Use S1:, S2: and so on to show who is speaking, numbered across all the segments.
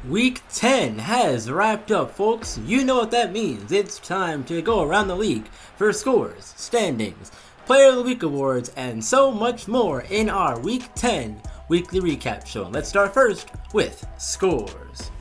S1: Week 10 has wrapped up, folks. You know what that means. It's time to go around the league for scores, standings, Player of the Week awards, and so much more in our Week 10 weekly recap show. Let's start first with scores.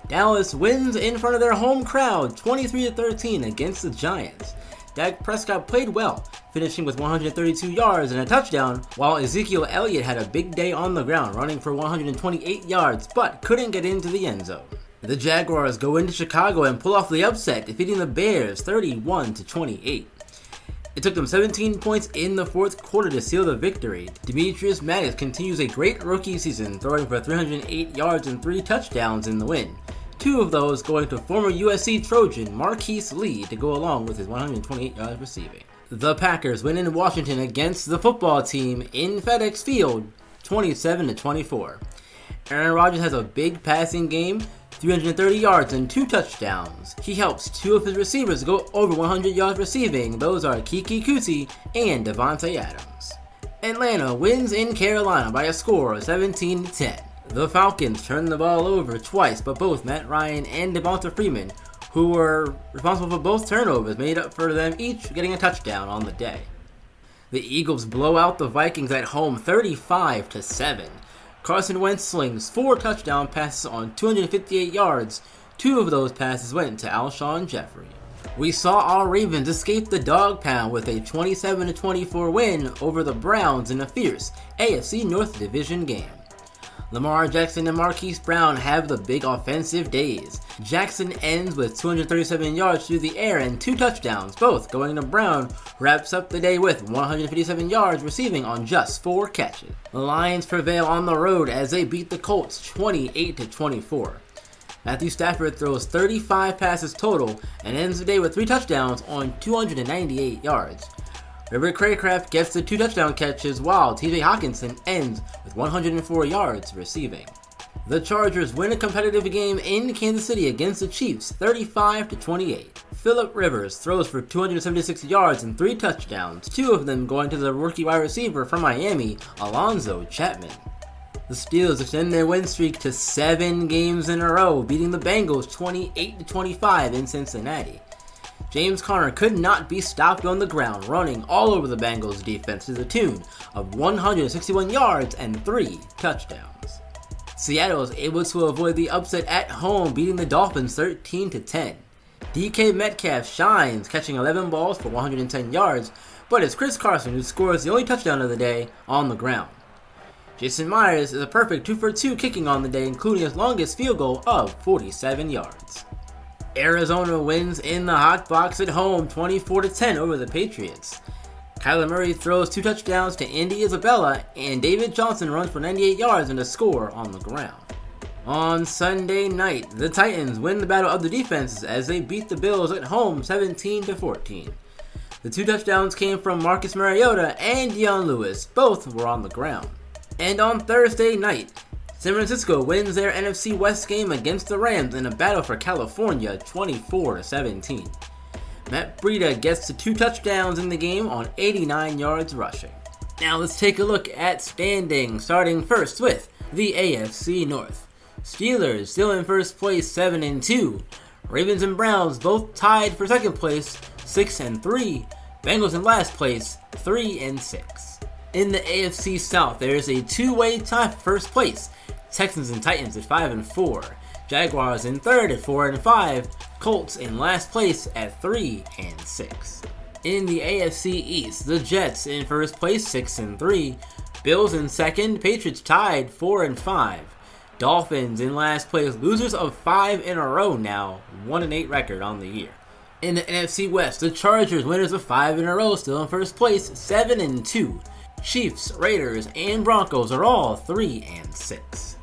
S1: Dallas wins in front of their home crowd 23-13 against the Giants. Dak Prescott played well, finishing with 132 yards and a touchdown, while Ezekiel Elliott had a big day on the ground, running for 128 yards, but couldn't get into the end zone. The Jaguars go into Chicago and pull off the upset, defeating the Bears 31-28. It took them 17 points in the fourth quarter to seal the victory. Demetrius Maddox continues a great rookie season, throwing for 308 yards and 3 touchdowns in the win. 2 of those going to former USC Trojan Marquise Lee to go along with his 128 yards receiving. The Packers win in Washington against the football team in FedEx Field 27-24. Aaron Rodgers has a big passing game, 330 yards and 2 touchdowns. He helps 2 of his receivers go over 100 yards receiving. Those are Kiki Kuti and Devontae Adams. Atlanta wins in Carolina by a score of 17-10. The Falcons turned the ball over twice, but both Matt Ryan and Devonta Freeman, who were responsible for both turnovers, made up for them each getting a touchdown on the day. The Eagles blow out the Vikings at home 35-7. Carson Wentz slings 4 touchdown passes on 258 yards. 2 of those passes went to Alshon Jeffrey. We saw our Ravens escape the dog pound with a 27-24 win over the Browns in a fierce AFC North Division game. Lamar Jackson and Marquise Brown have the big offensive days. Jackson ends with 237 yards through the air and 2 touchdowns, both going to Brown, who wraps up the day with 157 yards receiving on just 4 catches. The Lions prevail on the road as they beat the Colts 28-24. Matthew Stafford throws 35 passes total and ends the day with 3 touchdowns on 298 yards. River Craycraft gets the 2 touchdown catches while TJ Hawkinson ends with 104 yards receiving. The Chargers win a competitive game in Kansas City against the Chiefs 35-28. Phillip Rivers throws for 276 yards and 3 touchdowns, 2 of them going to the rookie wide receiver from Miami, Alonzo Chapman. The Steelers extend their win streak to 7 games in a row, beating the Bengals 28-25 in Cincinnati. James Conner could not be stopped on the ground, running all over the Bengals defense to the tune of 161 yards and 3 touchdowns. Seattle was able to avoid the upset at home, beating the Dolphins 13-10. DK Metcalf shines, catching 11 balls for 110 yards, but it's Chris Carson who scores the only touchdown of the day on the ground. Jason Myers is a perfect 2 for 2 kicking on the day, including his longest field goal of 47 yards. Arizona wins in the hot box at home 24-10 over the Patriots. Kyler Murray throws 2 touchdowns to Andy Isabella, and David Johnson runs for 98 yards and a score on the ground. On Sunday night, the Titans win the battle of the defenses as they beat the Bills at home 17-14. The 2 touchdowns came from Marcus Mariota and Dion Lewis. Both were on the ground. And on Thursday night, San Francisco wins their NFC West game against the Rams in a battle for California 24-17. Matt Breida gets to 2 touchdowns in the game on 89 yards rushing. Now let's take a look at standings, starting first with the AFC North. Steelers still in first place 7-2. Ravens and Browns both tied for second place 6-3. Bengals in last place 3-6. In the AFC South, there is a 2-way tie for first place. Texans and Titans at 5-4. Jaguars in third at 4-5. Colts in last place at 3-6. In the AFC East, the Jets in first place 6-3. Bills in second. Patriots tied 4-5. Dolphins in last place, losers of 5 in a row now, 1-8 record on the year. In the NFC West, the Chargers, winners of 5 in a row, still in first place 7-2. Chiefs, Raiders, and Broncos are all 3-6.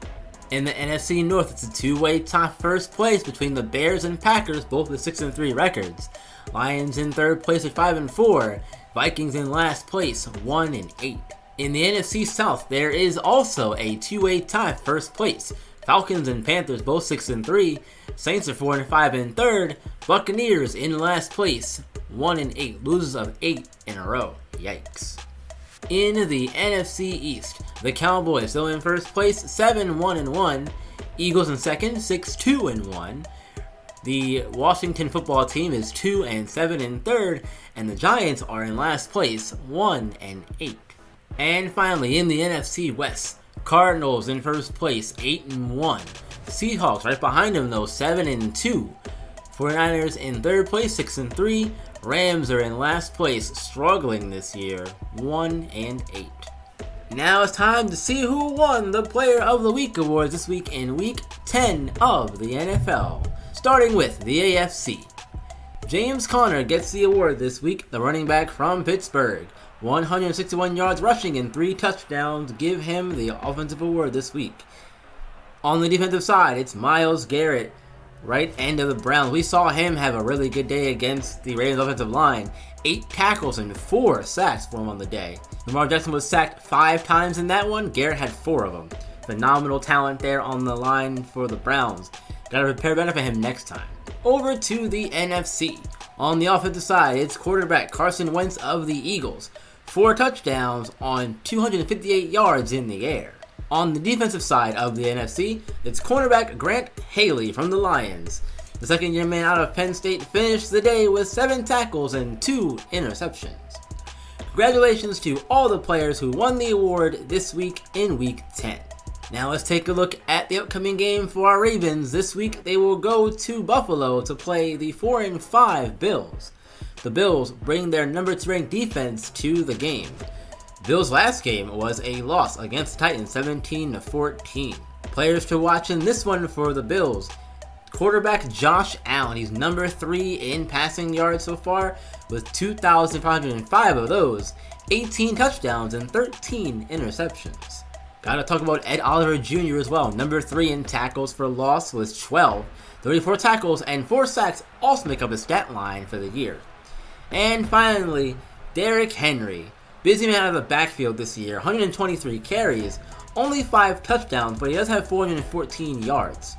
S1: In the NFC North, it's a 2-way tie first place between the Bears and Packers, both with 6-3 records. Lions in third place at 5-4. Vikings in last place, 1-8. In the NFC South, there is also a 2-way tie first place. Falcons and Panthers both 6-3. Saints are 4-5 in third. Buccaneers in last place, 1-8. Losers of 8 in a row. Yikes. In the NFC East, the Cowboys still in first place, 7-1-1. Eagles in second, 6-2-1. The Washington football team is 2-7 in third, and the Giants are in last place, 1-8. And finally, in the NFC West, Cardinals in first place, 8-1. Seahawks right behind them though, 7-2. 49ers in third place, 6-3. Rams are in last place, struggling this year, 1-8. Now it's time to see who won the Player of the Week awards this week in Week 10 of the NFL. Starting with the AFC. James Conner gets the award this week, the running back from Pittsburgh. 161 yards rushing and 3 touchdowns give him the offensive award this week. On the defensive side, it's Myles Garrett, right end of the Browns. We saw him have a really good day against the Ravens offensive line. 8 tackles and 4 sacks for him on the day. Lamar Jackson was sacked 5 times in that one. Garrett had 4 of them. Phenomenal talent there on the line for the Browns. Gotta prepare better for him next time. Over to the NFC. On the offensive side, it's quarterback Carson Wentz of the Eagles. 4 touchdowns on 258 yards in the air. On the defensive side of the NFC, it's cornerback Grant Haley from the Lions. The second-year man out of Penn State finished the day with 7 tackles and 2 interceptions. Congratulations to all the players who won the award this week in Week 10. Now let's take a look at the upcoming game for our Ravens. This week they will go to Buffalo to play the 4-5 Bills. The Bills bring their number 2 ranked defense to the game. Bills' last game was a loss against the Titans, 17-14. Players to watch in this one for the Bills. Quarterback Josh Allen, he's number 3 in passing yards so far with 2,505 of those, 18 touchdowns and 13 interceptions. Gotta talk about Ed Oliver Jr. as well, number 3 in tackles for loss with 12, 34 tackles and 4 sacks also make up his stat line for the year. And finally, Derrick Henry. Busy man out of the backfield this year, 123 carries, only 5 touchdowns, but he does have 414 yards.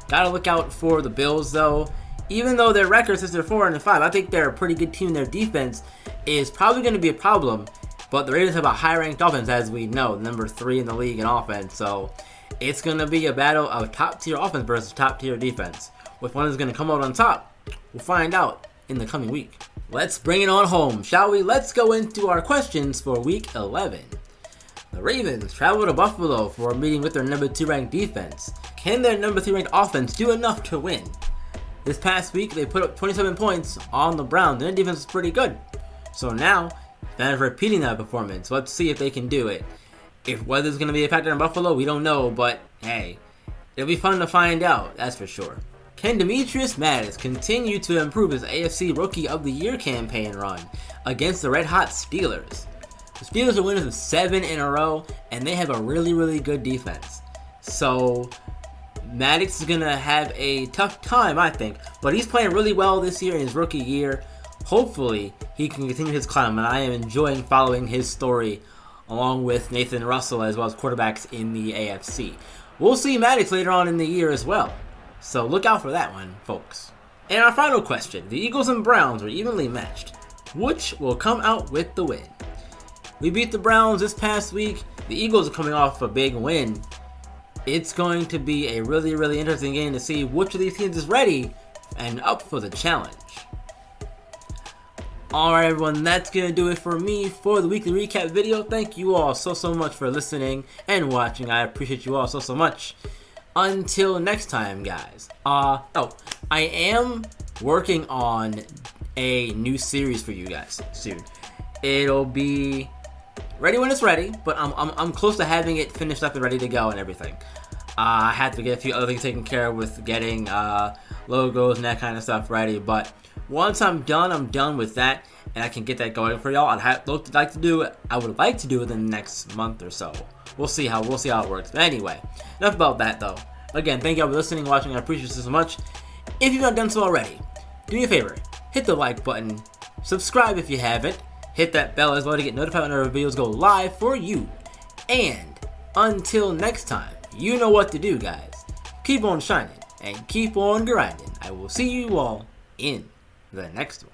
S1: Gotta look out for the Bills though. Even though their record says they're 4-5, I think they're a pretty good team. Their defense is probably going to be a problem, but the Raiders have a high-ranked offense, as we know, number 3 in the league in offense. So it's going to be a battle of top-tier offense versus top-tier defense. Which one is going to come out on top? We'll find out in the coming week. Let's bring it on home, shall we? Let's go into our questions for Week 11. The Ravens travel to Buffalo for a meeting with their number 2 ranked defense. Can their number 3 ranked offense do enough to win? This past week, they put up 27 points on the Browns, and their defense is pretty good. So now, instead of repeating that performance, let's see if they can do it. If weather's going to be a factor in Buffalo, we don't know, but hey, it'll be fun to find out, that's for sure. Can Demetrius Maddox continue to improve his AFC Rookie of the Year campaign run against the red-hot Steelers? The Steelers are winners of 7 in a row, and they have a really, really good defense. So Maddox is going to have a tough time, I think, but he's playing really well this year in his rookie year. Hopefully, he can continue his climb, and I am enjoying following his story along with Nathan Russell as well as quarterbacks in the AFC. We'll see Maddox later on in the year as well, so look out for that one, folks. And our final question, the Eagles and Browns were evenly matched. Which will come out with the win? We beat the Browns this past week. The Eagles are coming off a big win. It's going to be a really, really interesting game to see which of these teams is ready and up for the challenge. Alright everyone, that's going to do it for me for the weekly recap video. Thank you all so much for listening and watching. I appreciate you all so much. Until next time, guys. I am working on a new series for you guys soon. It'll be ready when it's ready, but I'm close to having it finished up and ready to go and everything. I had to get a few other things taken care of with getting logos and that kind of stuff ready, but once I'm done with that, and I can get that going for y'all. I would like to do it in the next month or so. We'll see how it works. But anyway, enough about that though. Again, thank y'all for listening, watching. I appreciate you so much. If you've not done so already, do me a favor, hit the like button, subscribe if you haven't, hit that bell as well to get notified when our videos go live for you. And until next time, you know what to do, guys. Keep on shining and keep on grinding. I will see you all in the next one.